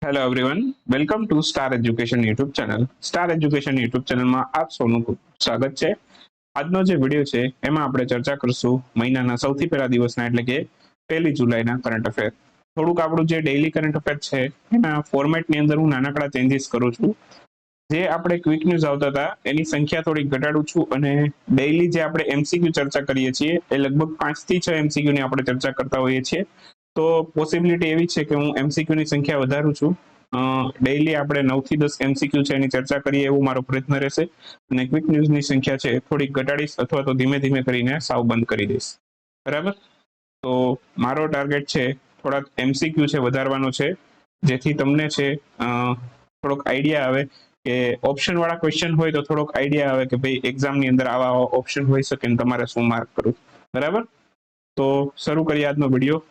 Hello everyone, welcome to star education YouTube channel. Star education YouTube ચેનલમાં આપ સૌનું ખૂબ સ્વાગત છે. આજનો જે વિડીયો છે એમાં આપણે ચર્ચા કરશું મહિનાના સૌથી પહેલા દિવસના એટલે કે 1 જુલાઈના કરંટ અફેર. થોડુંક આપણું જે ડેઇલી કરંટ અફેર છે એના ફોર્મેટની અંદર હું નાનકડા ચેન્જીસ કરું છું. જે આપણે ક્વિક ન્યૂઝ આવતા હતા એની સંખ્યા થોડી ઘટાડું છું અને ડેઇલી જે આપણે એમસીક્યુ ચર્ચા કરીએ છીએ એ લગભગ 5 થી 6 એમસીક્યુ ની આપણે ચર્ચા કરતા હોઈએ છીએ. તો પોસિબિલિટી એવી છે કે હું એમસીક્યુ ની સંખ્યા વધારું છું. ડેઇલી આપણે 9 થી 10 એમસીક્યુ છે એની ચર્ચા કરીએ એવું મારો પ્રયત્ન રહેશે અને ક્વિક ન્યૂઝની સંખ્યા છે થોડીક ઘટાડીશ અથવા તો ધીમે ધીમે કરીને સાવ બંધ કરી દઈશ. બરાબર. તો મારો ટાર્ગેટ છે થોડાક એમસીક્યુ છે વધારવાનો છે, જેથી તમને છે થોડોક આઈડિયા આવે કે ઓપ્શન વાળા ક્વેશ્ચન હોય તો થોડોક આઈડિયા આવે કે ભાઈ એક્ઝામની અંદર આવા ઓપ્શન હોઈ શકે ને તમારે શું માર્ક કરવું. બરાબર. તો શરૂ કરીએ આજનો વિડીયો.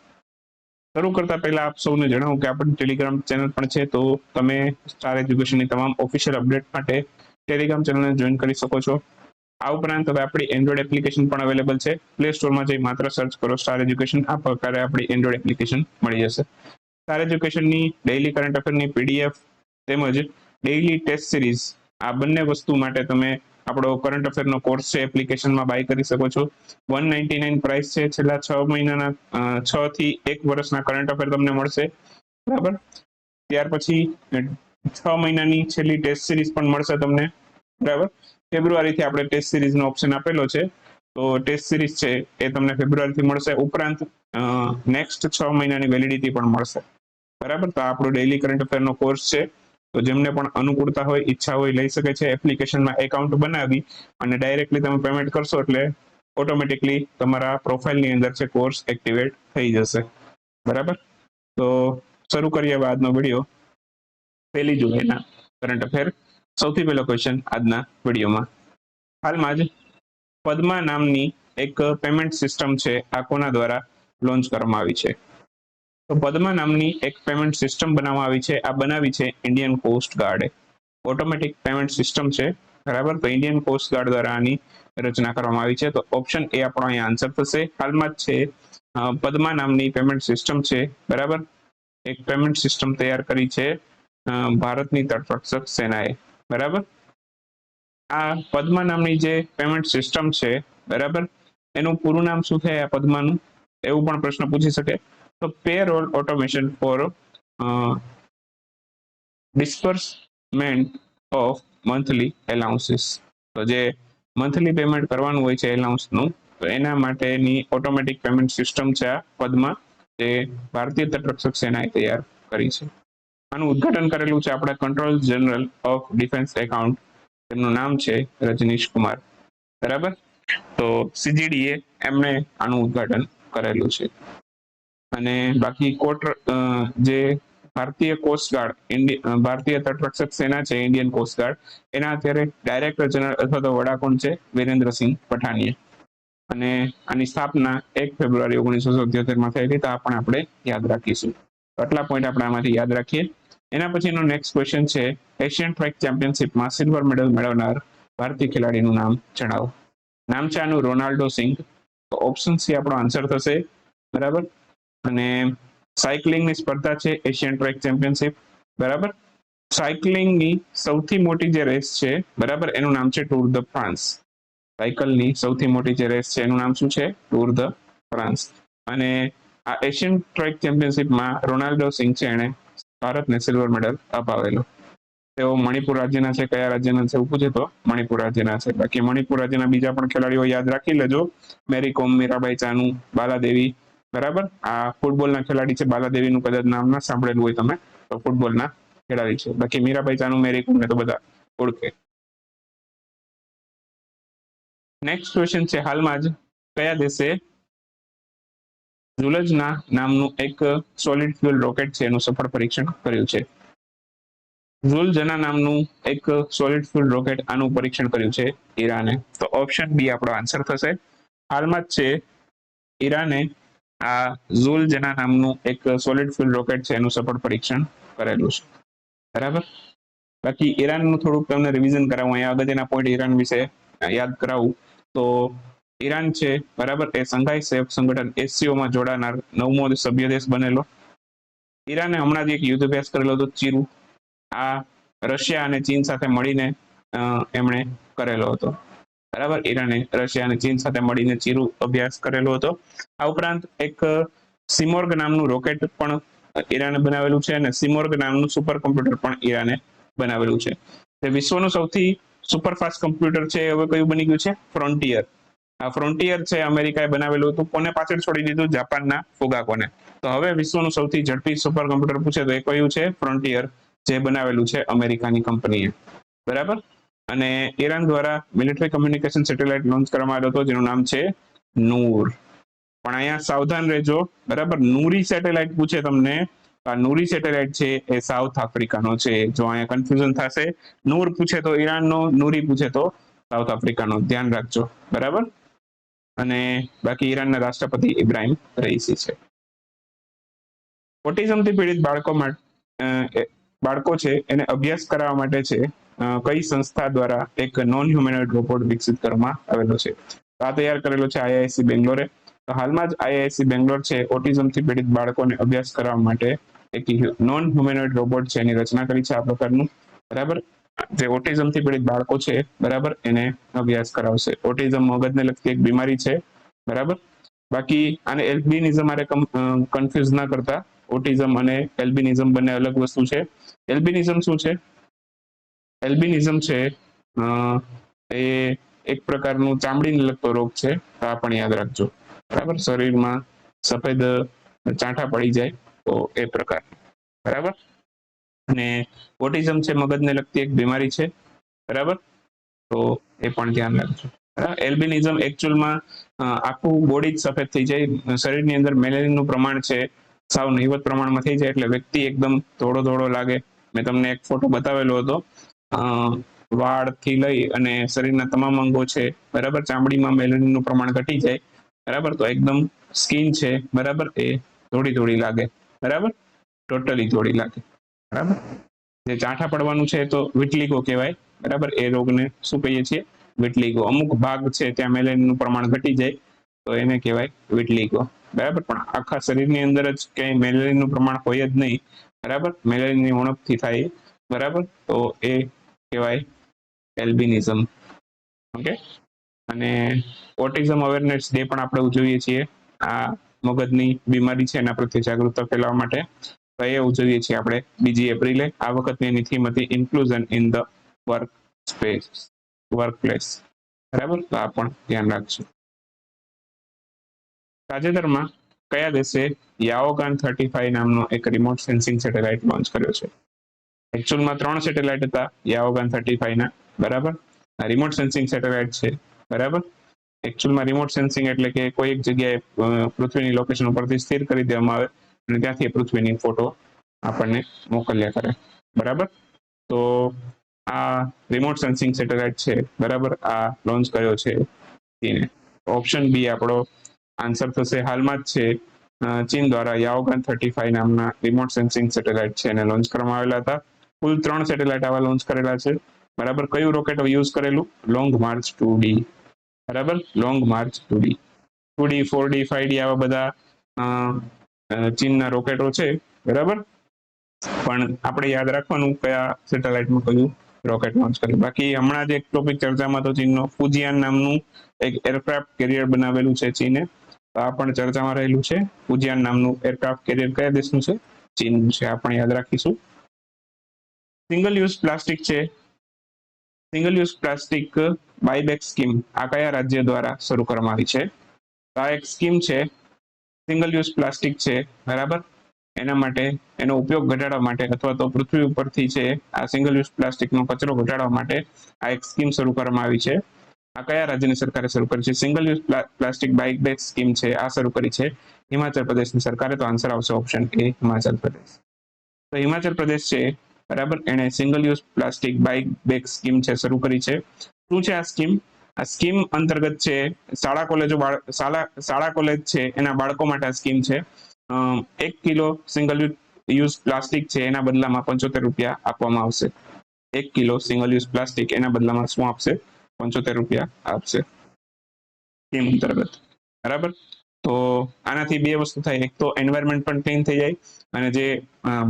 શરૂ કરતા પહેલા આપ સૌને જણાવું કે આપણી ટેલિગ્રામ ચેનલ પણ છે, તો તમે સ્ટાર એજ્યુકેશનની તમામ ઓફિશિયલ અપડેટ માટે ટેલિગ્રામ ચેનલને જોઈન કરી શકો છો. આ ઉપરાંત હવે આપણી એન્ડ્રોઈડ એપ્લિકેશન પણ અવેલેબલ છે. પ્લે સ્ટોરમાં જઈ માત્ર સર્ચ કરો સ્ટાર એજ્યુકેશન, આ પ્રકારે આપણી એન્ડ્રોઈડ એપ્લિકેશન મળી જશે. સ્ટાર એજ્યુકેશનની ડેઇલી કરંટ અફેરની પીડીએફ તેમજ ડેઇલી ટેસ્ટ સિરીઝ, આ બંને વસ્તુ માટે તમે આપણો કરંટ અફેરનો કોર્સ છે એપ્લિકેશનમાં બાય કરી શકો છો. 199 પ્રાઇસ છે. છેલ્લા 6 મહિનાના 6 થી 1 વર્ષના કરંટ અફેર તમને મળશે. બરાબર. ત્યાર પછી 6 મહિનાની છેલ્લી ટેસ્ટ સિરીઝ પણ મળશે તમને. બરાબર. ફેબ્રુઆરીથી આપણે ટેસ્ટ સિરીઝનો ઓપ્શન આપેલો છે, તો ટેસ્ટ સિરીઝ છે એ તમને ફેબ્રુઆરીથી મળશે. ઉપરાંત નેક્સ્ટ 6 મહિનાની વેલિડિટી પણ મળશે. બરાબર. તો આપણો ડેઇલી કરંટ અફેરનો કોર્સ છે, તો જેમને પણ અનુકૂળતા હોય, ઈચ્છા હોય, લઈ શકે છે. એપ્લિકેશનમાં એકાઉન્ટ બનાવી અને ડાયરેક્ટલી તમે પેમેન્ટ કરશો એટલે ઓટોમેટિકલી તમારા પ્રોફાઇલની અંદર છે કોર્સ એક્ટિવેટ થઈ જશે. બરાબર. તો શરૂ કરીએ હવે આજનો વિડીયો. 1 જુલાઈના કરંટ અફેર. સૌથી પહેલો ક્વેશ્ચન આજના વિડીયોમાં. હાલમાં જ પદ્મા નામની એક પેમેન્ટ સિસ્ટમ છે, આ કોના દ્વારા લોન્ચ કરવામાં આવી છે? તો પદ્મા નામની એક પેમેન્ટ સિસ્ટમ બનાવવામાં આવી છે. આ બનાવી છે ઇન્ડિયન કોસ્ટ ગાર્ડે. ઓટોમેટિક પેમેન્ટ સિસ્ટમ છે. બરાબર. તો ઇન્ડિયન કોસ્ટ ગાર્ડ દ્વારા આની રચના કરવામાં આવી છે. તો ઓપ્શન એ આપણો અહીંયા આન્સર થશે. હાલમાં જ છે પદ્મા નામની પેમેન્ટ સિસ્ટમ છે. બરાબર. એક પેમેન્ટ સિસ્ટમ તૈયાર કરી છે ભારતની તટરક્ષક સેનાએ. બરાબર. આ પદ્મા નામની જે પેમેન્ટ સિસ્ટમ છે, બરાબર, એનું પૂરું નામ શું થાય આ પદ્માનું, એવું પણ પ્રશ્ન પૂછી શકે. તો payroll automation for disbursement of monthly allowances. તો જે મંથલી પેમેન્ટ કરવાનું હોય છે એલાઉન્સનું, તો એના માટેની ઓટોમેટિક પેમેન્ટ સિસ્ટમ છે આ પદ્મા, જે ભારતીય તટરક્ષક સેનાએ તૈયાર કરી છે. આનું ઉદ્ઘાટન કરેલું છે આપણા control general of defence account, તેમનું નામ છે રજનીશ કુમાર. બરાબર. તો સીજીડીએ એમણે આનું ઉદ્ઘાટન કરેલું છે. અને બાકી જે ભારતીય કોસ્ટગાર્ડ, ભારતીય તટરક્ષક સેના છે ઇન્ડિયન કોસ્ટગાર્ડ, એના અત્યારે ડાયરેક્ટર જનરલ અથવા તો વડા કોણ છે? વિરેન્દ્રસિંહ પઠાણીએ. અને આની સ્થાપના 1 ફેબ્રુઆરી 1977 થઈ હતી. તો આ પણ આપણે યાદ રાખીશું. આટલા પોઈન્ટ આપણે આમાંથી યાદ રાખીએ. એના પછીનો નેક્સ્ટ ક્વેશ્ચન છે, એશિયન ટ્રેક ચેમ્પિયનશિપમાં સિલ્વર મેડલ મેળવનાર ભારતીય ખેલાડીનું નામ જણાવો. નામ છે આનું રોનાલ્ડો સિંઘ. તો ઓપ્શન સી આપણો આન્સર થશે. બરાબર. અને સાયકલિંગની સ્પર્ધા છે એશિયન ટ્રેક ચેમ્પિયનશિપ. બરાબર. સાયકલિંગની સૌથી મોટી જે રેસ છે, બરાબર, એનું નામ છે ટૂર ધ ફ્રાન્સ. સાયકલની સૌથી મોટી જે રેસ છે એનું નામ શું છે? Tour the France. અને આ એશિયન ટ્રેક ચેમ્પિયનશિપમાં રોનાલ્ડો સિંઘ છે એણે ભારતને સિલ્વર મેડલ અપાવેલો. તેઓ મણિપુર રાજ્યના છે. કયા રાજ્યના છે એવું પૂછે તો મણિપુર રાજ્યના છે. બાકી મણિપુર રાજ્યના બીજા પણ ખેલાડીઓ યાદ રાખી લેજો. મેરી કોમ, મીરાબાઈ ચાનુ, બાલાદેવી. બરાબર. આ ફૂટબોલના ખેલાડી છે. બાલાદેવીનું કદાચ નામ ના સાંભળેલું હોય તમે, તો ફૂટબોલના ખેલાડી છે. બાકી મીરાબાઈ ચાનુ, મેરી કોમને તો બધા ઓળખે. નેક્સ્ટ ક્વેશ્ચન છે, હાલમાં જ કયા દેશે ઝુલજના નામનું એક સોલિડ ફ્યુઅલ રોકેટ છે એનું સફળ પરીક્ષણ કર્યું છે? ઝુલજના નામનું એક સોલિડ ફ્યુઅલ રોકેટ, આનું પરીક્ષણ કર્યું છે ઈરાને. તો ઓપ્શન બી આપણો આન્સર થશે. હાલમાં જ છે ઈરાને આ ઝુલજના નામનું એક સોલિડ ફ્યુઅલ રોકેટ છે એનું સફળ પરીક્ષણ કરેલું છે. બરાબર. બાકી ઈરાનનું થોડુંક તમને રિવિઝન કરાવું, અહીંયા અગત્યના પોઈન્ટ ઈરાન વિશે યાદ કરાવું તો ઈરાન છે, બરાબર, એ સંઘાઈ સંગઠન એસસીઓમાં જોડાનાર 9મો સભ્ય દેશ બનેલો. ઈરાને હમણાં જ એક યુદ્ધ અભ્યાસ કરેલો હતો ચીરું. આ રશિયા અને ચીન સાથે મળીને એમણે કરેલો હતો. બરાબર, ઈરાને રશિયા અને ચીન સાથે મળીને ચીરું અભ્યાસ કરેલો હતો. આ ઉપરાંત એક સિમોર્ગ નામનું રોકેટ પણ ઈરાને બનાવેલું છે અને સિમોર્ગ નામનું સુપર કોમ્પ્યુટર પણ ઈરાને બનાવેલું છે. તે વિશ્વનું સૌથી સુપરફાસ્ટ કોમ્પ્યુટર છે હવે કયું બની ગયું છે? ફ્રોન્ટિયર. આ ફ્રોન્ટિયર છે અમેરિકાએ બનાવેલું હતું. કોને પાછળ છોડી દીધું? જાપાનના ફુગાકોને. તો હવે વિશ્વનું સૌથી ઝડપી સુપર કોમ્પ્યુટર પૂછે તો એ કયું છે? ફ્રોન્ટિયર, જે બનાવેલું છે અમેરિકાની કંપનીએ. બરાબર. અને ઈરાન દ્વારા મિલિટરી કમ્યુનિકેશન સેટેલાઇટ લોન્ચ કરવામાં આવ્યો હતો જેનું નામ છે નૂર. પણ અહીંયા સાવધાન રહેજો. બરાબર, નૂરી સેટેલાઇટ પૂછે તમને, આ નૂરી સેટેલાઇટ છે એ સાઉથ આફ્રિકાનો છે. જો અહીંયા કન્ફ્યુઝન થશે, નૂર પૂછે તો ઈરાનનો, નૂરી પૂછે તો સાઉથ આફ્રિકાનો, ધ્યાન રાખજો. બરાબર. અને બાકી ઈરાનના રાષ્ટ્રપતિ ઇબ્રાહિમ રઈસી છે. ઓટિઝમથી પીડિત બાળકો છે એને અભ્યાસ કરાવવા માટે છે કઈ સંસ્થા દ્વારા એક નોન હ્યુમેનોઇડ રોબોટ વિકસિત કરવામાં આવેલો છે? આ તૈયાર કરેલો છે આઈઆઈએસસી બેંગ્લોરે. તો હાલમાં જ આઈઆઈએસસી બેંગ્લોર છે ઓટિઝમથી પીડિત બાળકોને અભ્યાસ કરાવવા માટે એક નોન હ્યુમેનોઇડ રોબોટ છે એની રચના કરી છે આ પ્રકારનું. બરાબર, જે ઓટિઝમથી પીડિત બાળકો છે, બરાબર, એને અભ્યાસ કરાવશે. ઓટિઝમ મગજને લગતી એક બીમારી છે. બરાબર. બાકી આને એલ્બિનિઝમ આરે કન્ફ્યુઝ ના કરતા. ઓટિઝમ અને એલ્બિનિઝમ બંને અલગ વસ્તુ છે. એલ્બિનિઝમ શું છે? એલ્બિનિઝમ છે એ એક પ્રકારનું ચામડીને લગતો રોગ છે. તો આ પણ યાદ રાખજો. બરાબર, શરીરમાં સફેદ ચાંઠા પડી જાય તો એ પ્રકાર. બરાબર. અને ઓટિઝમ છે મગજને લગતી એક બીમારી છે. બરાબર, તો એ પણ ધ્યાન રાખજો. એલ્બિનિઝમ એકચ્યુઅલમાં આખું બોડી જ સફેદ થઈ જાય. શરીરની અંદર મેલેનિનનું પ્રમાણ છે સાવ નહિવત પ્રમાણમાં થઈ જાય એટલે વ્યક્તિ એકદમ ધોળો ધોળો લાગે. મેં તમને એક ફોટો બતાવેલો હતો. વાળથી લઈ અને શરીરના તમામ અંગો છે, બરાબર, ચામડીમાં મેલેનિનનું પ્રમાણ ઘટી જાય. બરાબર, તો એકદમ સ્કિન છે, બરાબર, એ થોડી થોડી લાગે. બરાબર, ટોટલી થોડી લાગે. બરાબર. જે ચાંઠા પડવાનું છે તો વિટલિગો કહેવાય. બરાબર, એ રોગને શું કહીએ છીએ? વિટલિગો. અમુક ભાગ છે ત્યાં મેલેનિનનું પ્રમાણ ઘટી જાય તો એને કહેવાય વિટલિગો. બરાબર, પણ આખા શરીરની અંદર જ ક્યાંય મેલેનિનનું પ્રમાણ હોય જ નહીં. બરાબર, મેલેનિનની ઉણપથી થાય. બરાબર, તો એ કહેવાય એલ્બિનિઝમ. ઓકે. અને ઓટિઝમ અવેરનેસ ડે પણ આપણે ઉજવીએ છીએ. આ મગજની બીમારી છે એના પ્રત્યે જાગૃતતા ફેલાવવા માટે તો એ ઉજવીએ છીએ આપણે 2 એપ્રિલે. આ વખતની એની થીમ હતી inclusion in the work space, workplace. બરાબર, તો આ પણ ધ્યાન રાખજો. તાજેતરમાં કયા દેશે યાઓગાન 35 નામનો એક રિમોટ સેન્સિંગ સેટેલાઇટ લોન્ચ કર્યો છે? એકચ્યુઅલમાં 3 સેટેલાઇટ હતા યાઓગાન 35 ના. બરાબર, રિમોટ સેન્સિંગ સેટેલાઇટ છે. બરાબર, એકચ્યુઅલમાં રિમોટ સેન્સિંગ એટલે કે કોઈ એક જગ્યાએ પૃથ્વીની લોકેશન ઉપરથી સ્થિર કરી દેવામાં આવે અને ત્યાંથી પૃથ્વીની ફોટો આપણને મોકલ્યા કરે. બરાબર, તો આ રિમોટ સેન્સિંગ સેટેલાઇટ છે, બરાબર, આ લોન્ચ કર્યો છે ચીને. ઓપ્શન બી આપણો આન્સર થશે. હાલમાં જ છે ચીન દ્વારા યાઓગાન 35 નામના રિમોટ સેન્સિંગ સેટેલાઇટ છે એને લોન્ચ કરવામાં આવેલા હતા. કુલ 3 સેટેલાઇટ આવા લોન્ચ કરેલા છે. બરાબર, કયું રોકેટ યુઝ કરેલું? Long March 2D. બરાબર, long March 2D. 2D 4D 5D આવા બધા ચીનના રોકેટો છે. બરાબર, પણ આપણે યાદ રાખવાનું કયા સેટેલાઇટમાં કયું રોકેટ લોન્ચ કર્યું. બાકી હમણાં જ એક ટોપિક ચર્ચામાં તો ચીનનો ફુજિયાન નામનું એક એરક્રાફ્ટ કેરિયર બનાવેલું છે ચીને. તો આ પણ ચર્ચામાં રહેલું છે. ફુજિયાન નામનું એરક્રાફ્ટ કેરિયર કયા દેશનું છે? ચીનનું છે. આ પણ યાદ રાખીશું. સિંગલ યુઝ પ્લાસ્ટિક છે, single use plastic buyback scheme આ કયા રાજ્ય દ્વારા શરૂ કરવામાં આવી છે? આ એક સ્કીમ છે, સિંગલ યુઝ પ્લાસ્ટિક છે. બરાબર, એના માટે એનો ઉપયોગ ઘટાડવા માટે અથવા તો પૃથ્વી ઉપરથી છે આ સિંગલ યુઝ પ્લાસ્ટિકનો કચરો ઘટાડવા માટે આ એક સ્કીમ શરૂ કરવામાં આવી છે. આ કયા રાજ્યની સરકારે શરૂ કરી છે? Single use plastic buyback scheme છે આ શરૂ કરી છે હિમાચલ પ્રદેશની સરકારે. તો આન્સર આવશે ઓપ્શન એ, હિમાચલ પ્રદેશ. તો હિમાચલ પ્રદેશ છે, બરાબર, એને single use plastic buyback scheme છે શરૂ કરી છે. શું છે આ સ્કીમ? આ સ્કીમ અંતર્ગત છે શાળા કોલેજ છે એના બાળકો માટે આ સ્કીમ છે. 1 કિલો સિંગલ યુઝ પ્લાસ્ટિક છે એના બદલામાં 75 રૂપિયા આપવામાં આવશે. 1 કિલો સિંગલ યુઝ પ્લાસ્ટિક એના બદલામાં શું આપશે? 75 રૂપિયા આપશે સ્કીમ અંતર્ગત. બરાબર, તો આનાથી બે વસ્તુ થાય, એક તો એન્વાયરમેન્ટ પણ ક્લીન થઈ જાય અને જે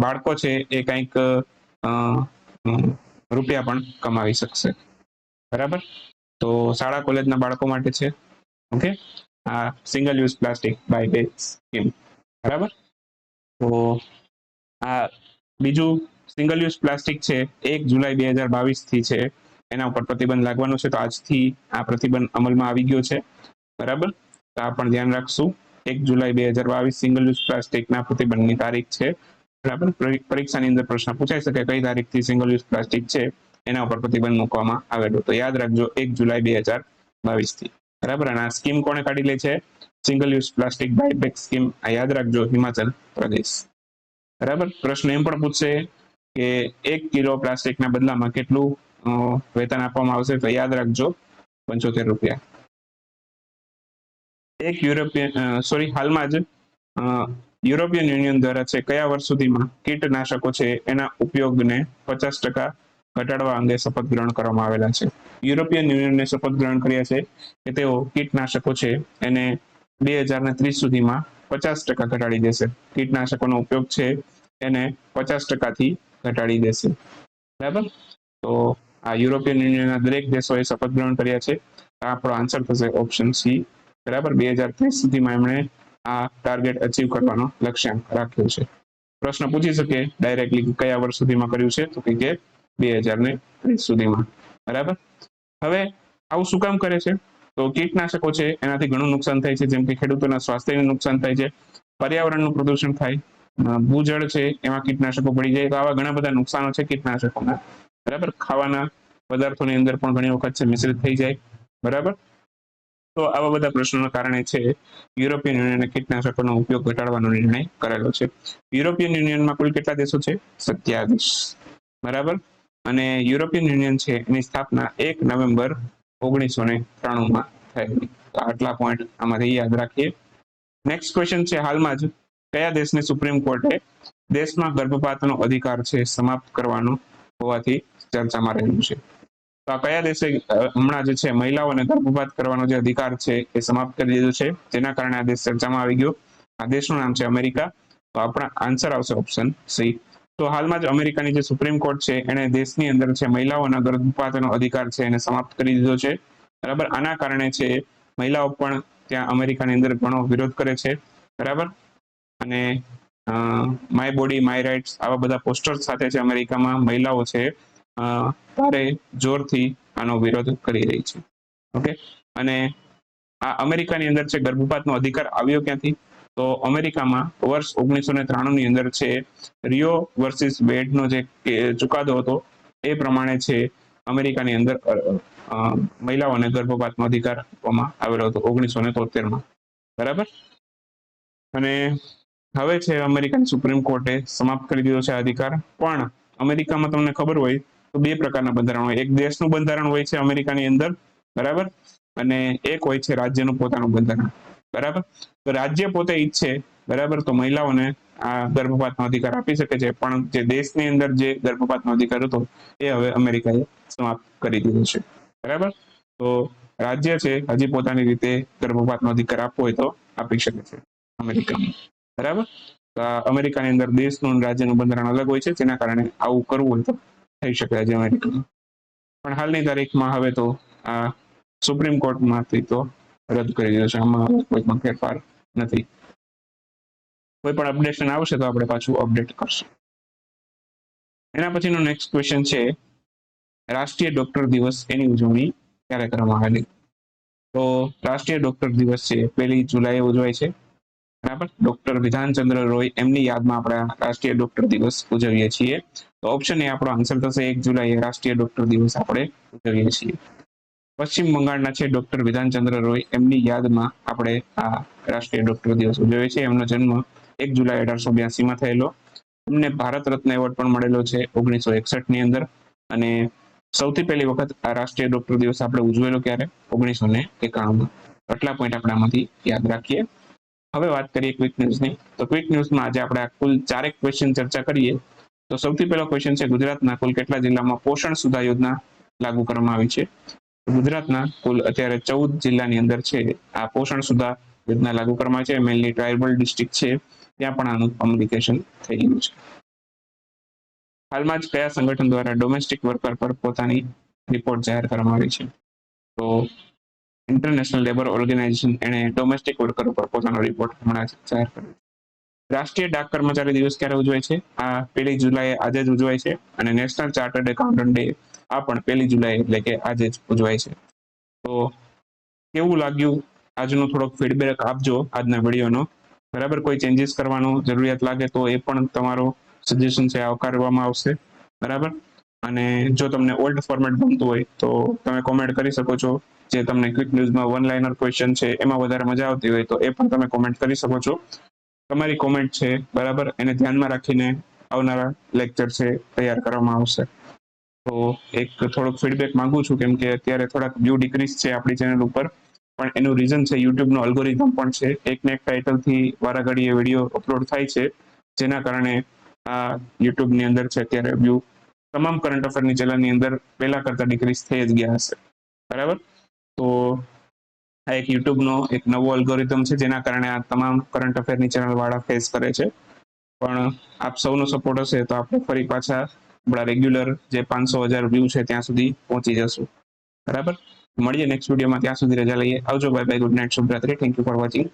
બાળકો છે એ કંઈક રૂપિયા પણ કમાવી શકશે. બરાબર, તો શાળા કોલેજના બાળકો માટે છે. ઓકે, આ single use plastic buy bag scheme. બરાબર, તો આ બીજું સિંગલ યુઝ પ્લાસ્ટિક છે 1 જુલાઈ 2022 થી છે, એના ઉપર પ્રતિબંધ લાગવાનો છે. તો આજથી આ પ્રતિબંધ અમલમાં આવી ગયો છે. બરાબર, તો આ પણ ધ્યાન રાખશું. 1 જુલાઈ 2022 સિંગલ યુઝ પ્લાસ્ટિકના પ્રતિબંધની તારીખ છે. બરાબર, પરીક્ષાની અંદર પ્રશ્ન પૂછાઈ શકે કઈ તારીખથી સિંગલ યુઝ પ્લાસ્ટિક છે એના ઉપર પ્રતિબંધ મૂકવામાં આવેલો. તો યાદ રાખજો 1 જુલાઈ 2022 થી. બરાબર, અને આ સ્કીમ કોને કાઢી લે છે? Single use plastic buy bag scheme. આ યાદ રાખજો, હિમાચલ પ્રદેશ. બરાબર, પ્રશ્ન એમ પણ પૂછશે કે 1 કિલો પ્લાસ્ટિકના બદલામાં કેટલું વેતન આપવામાં આવશે? તો યાદ રાખજો 75 રૂપિયા. એક હાલમાં જ યુરોપિયન યુનિયન દ્વારા છે કયા વર્ષ સુધીમાં કીટનાશકો છે એના ઉપયોગને 50% ઘટાડવા અંગે શપથ ગ્રહણ કરવામાં આવેલા છે. યુરોપિયન યુનિયનને શપથ ગ્રહણ કર્યા છે કે તેઓ કીટનાશકો છે એને 2030 સુધીમાં 50% ઘટાડી દેશે. કીટનાશકોનો ઉપયોગ છે એને 50%થી ઘટાડી દેશે. બરાબર, તો આ યુરોપિયન યુનિયનના દરેક દેશોએ શપથ ગ્રહણ કર્યા છે. આપણો આન્સર થશે ઓપ્શન સી. બરાબર, 2030 સુધીમાં એમણે આ ટાર્ગેટ અચીવ કરવાનો લક્ષ્યાંક રાખ્યો છે. પ્રશ્ન પૂછી શકે ડાયરેક્ટલી કયા વર્ષ સુધીમાં કર્યું છે? તો કે 2030 સુધીમાં. બરાબર, હવે આવું શું કામ કરે છે? તો કીટનાશકો છે એનાથી ઘણું નુકસાન થાય છે, જેમ કે ખેડૂતોના સ્વાસ્થ્યને નુકસાન થાય છે, પર્યાવરણનું પ્રદૂષણ થાય, ભૂજળ છે એમાં કીટનાશકો પડી જાય. તો આવા ઘણા બધા નુકસાનો છે કીટનાશકોના. બરાબર, ખાવાના પદાર્થોની અંદર પણ ઘણી વખત છે મિશ્રિત થઈ જાય. બરાબર, તો આવા બધા પ્રશ્નોના કારણે છે યુરોપિયન યુનિયને કીટનાશકોનો ઉપયોગ ઘટાડવાનો નિર્ણય કરેલો છે. યુરોપિયન યુનિયનમાં કુલ કેટલા દેશો છે? 27. બરાબર, અને યુરોપિયન યુનિયન છે એની સ્થાપના 1 નવેમ્બર 1993 થયેલી. તો આટલા પોઈન્ટ આમાંથી યાદ રાખીએ. નેક્સ્ટ ક્વેશ્ચન છે, હાલમાં જ કયા દેશને સુપ્રીમ કોર્ટે દેશમાં ગર્ભપાતનો અધિકાર છે સમાપ્ત કરવાનો હોવાથી ચર્ચામાં રહેલું છે? તો આ કયા દેશે હમણાં જે છે મહિલાઓને ગર્ભપાત કરવાનો જે અધિકાર છે એ સમાપ્ત કરી દીધો છે, જેના કારણે આ દેશ ચર્ચામાં આવી ગયો? આ દેશનું નામ છે અમેરિકા. તો આપણા આન્સર આવશે ઓપ્શન સી. તો હાલમાં જ અમેરિકાની જે સુપ્રીમ કોર્ટ છે એને દેશની અંદર છે મહિલાઓના ગર્ભપાતનો અધિકાર છે એને સમાપ્ત કરી દીધો છે. બરાબર, આના કારણે છે મહિલાઓ પણ ત્યાં અમેરિકાની અંદર ઘણો વિરોધ કરે છે. બરાબર, અને માય બોડી માય રાઇટ્સ આવા બધા પોસ્ટર સાથે છે અમેરિકામાં મહિલાઓ છે ભારે જોરથી આનો વિરોધ કરી રહી છે. ઓકે, અને આ અમેરિકાની અંદર છે ગર્ભપાતનો અધિકાર આવ્યો ક્યાંથી? તો અમેરિકામાં વર્ષ 1993 ની અંદર છે રિયો વર્સિસ વેડનો જે ચુકાદો હતો એ પ્રમાણે છે અમેરિકાની અંદર મહિલાઓને ગર્ભપાતનો અધિકાર આપવામાં આવેલો હતો 1973માં. બરાબર, અને હવે છે અમેરિકન સુપ્રીમ કોર્ટે સમાપ્ત કરી દીધો છે અધિકાર. પણ અમેરિકામાં તમને ખબર હોય તો બે પ્રકારના બંધારણ હોય. એક દેશનું બંધારણ હોય છે અમેરિકાની અંદર. બરાબર, અને એક હોય છે રાજ્યનું પોતાનું બંધારણ. બરાબર, તો રાજ્ય પોતે ઈચ્છે બરાબર તો મહિલાઓને આ ગર્ભપાતનો અધિકાર આપી શકે છે, પણ જે દેશની અંદર જે ગર્ભપાતનો અધિકાર હતો એ હવે અમેરિકાએ સમાપ્ત કરી દીધો છે. બરાબર, તો રાજ્ય છે હજી પોતાની રીતે ગર્ભપાતનો અધિકાર આપવો હોય તો આપી શકે છે અમેરિકામાં. બરાબર, અમેરિકાની અંદર દેશનું રાજ્યનું બંધારણ અલગ હોય છે, જેના કારણે આવું કરવું હોય તો થઈ શકે છે અમેરિકામાં. પણ હાલની તારીખમાં હવે તો આ સુપ્રીમ કોર્ટમાંથી તો રદ કરી દીધો છે. આમાં કોઈ પણ ફેરફાર નથી. કોઈ પણ અપડેશન આવશે તો આપણે પાછું અપડેટ કરશું. એના પછીનો નેક્સ્ટ ક્વેશ્ચન છે, રાષ્ટ્રીય ડોક્ટર દિવસ એની ઉજવણી ક્યારે કરવામાં આવેલી? તો રાષ્ટ્રીય ડોક્ટર દિવસ છે 1 જુલાઈએ ઉજવાય છે. બરાબર, ડોક્ટર વિધાનચંદ્ર રોય એમની યાદમાં આપણે રાષ્ટ્રીય ડોક્ટર દિવસ ઉજવીએ છીએ. તો ઓપ્શન એ આપણો આન્સર થશે 1 જુલાઈએ રાષ્ટ્રીય ડોક્ટર દિવસ આપણે ઉજવીએ છીએ. પશ્ચિમ બંગાળના છે ડોક્ટર વિધાનચંદ્ર રોય એમની યાદમાં આપણે આ રાષ્ટ્રીય ડોક્ટર દિવસ ઉજવીએ છીએ. એમનો જન્મ 1 જુલાઈ 1882માં થયેલો. એમને ભારત રત્ન એવોર્ડ પણ મળેલો છે 1961 ની અંદર. અને સૌથી પહેલી વખત આ રાષ્ટ્રીય ડોક્ટર દિવસ આપણે ઉજવેલો ક્યારે? 1991માં. આટલા પોઈન્ટ આપણે આમાંથી યાદ રાખીએ. હવે વાત કરીએ ક્વિક ન્યૂઝની. તો ક્વિક ન્યૂઝમાં આજે આપણે કુલ 4 ક્વેશ્ચન ચર્ચા કરીએ. તો સૌથી પહેલો ક્વેશ્ચન છે, ગુજરાતના કુલ કેટલા જિલ્લામાં પોષણ સુધા યોજના લાગુ કરવામાં આવી છે? ગુજરાતના કુલ અત્યારે 14 જિલ્લાની અંદર છે આ પોષણ સુધા યોજના લાગુ કરવામાં છે. મેનલી ટ્રાઇબલ ડિસ્ટ્રિક્ટ છે ત્યાં પણ આનું અમલીકરણ થઈ ગયું છે. હાલમાં જ કયા સંગઠન દ્વારા ડોમેસ્ટિક વર્કર પર પોતાની રિપોર્ટ જાહેર કરવામાં આવી છે? તો ઇન્ટરનેશનલ લેબર ઓર્ગેનાઇઝેશન એણે ડોમેસ્ટિક વર્કર ઉપર પોતાનો રિપોર્ટ હમણાં જ જાહેર કર્યો. રાષ્ટ્રીય ડાક કર્મચારી દિવસ ક્યારે ઉજવાય છે? આ 1 જુલાઈએ આજે જ ઉજવાય છે. અને નેશનલ ચાર્ટર્ડ એકાઉન્ટન્ટ ડે આ પણ 1 જુલાઈ એટલે કે આજે જ ઉજવાય છે. તો કેવું લાગ્યું આજનો થોડોક ફીડબેક આપજો આજના વિડીયોનો. બરાબર, કોઈ ચેન્જીસ કરવાનું જરૂરિયાત લાગે તો એ પણ તમારો સજેશન છે આવકારવામાં આવશે. બરાબર, અને જો તમને ઓલ્ડ ફોર્મેટ ગમતું હોય તો તમે કોમેન્ટ કરી શકો છો. જે તમને ક્વિક ન્યૂઝમાં વન લાઇનર ક્વેશ્ચન છે એમાં વધારે મજા આવતી હોય તો એ પણ તમે કોમેન્ટ કરી શકો છો. તમારી કોમેન્ટ છે બરાબર, એને ધ્યાનમાં રાખીને આવનારા લેક્ચર છે તૈયાર કરવામાં આવશે. તો એક થોડોક ફીડબેક માંગુ છું, કેમ કે અત્યારે થોડાક વ્યૂ ડિક્રીઝ છે આપણી ચેનલ ઉપર, પણ એનું રીઝન છે યુટ્યુબનો અલ્ગોરિધમ પણ છે. એકને એક ટાઇટલથી વારાઘડીએ વિડીયો અપલોડ થાય છે, જેના કારણે આ યુટ્યુબની અંદર છે અત્યારે વ્યૂ તમામ કરંટ અફેરની ચેનલની અંદર પહેલા કરતા ડિક્રીઝ થઈ જ ગયા હશે. બરાબર, તો આ એક યુટ્યુબનો એક નવો અલ્ગોરિધમ છે, જેના કારણે આ તમામ કરંટ અફેરની ચેનલ વાળા ફેસ કરે છે. પણ આપ સૌનો સપોર્ટ હશે તો આપણે ફરી પાછા આપણા રેગ્યુલર જે 500,000 વ્યૂ છે ત્યાં સુધી પહોંચી જશું. બરાબર, મળીએ નેક્સ્ટ વિડીયોમાં. ત્યાં સુધી રજા લઈએ. આવજો, બાય બાય, ગુડ નાઇટ, શુભરાત્રી. Thank you for watching.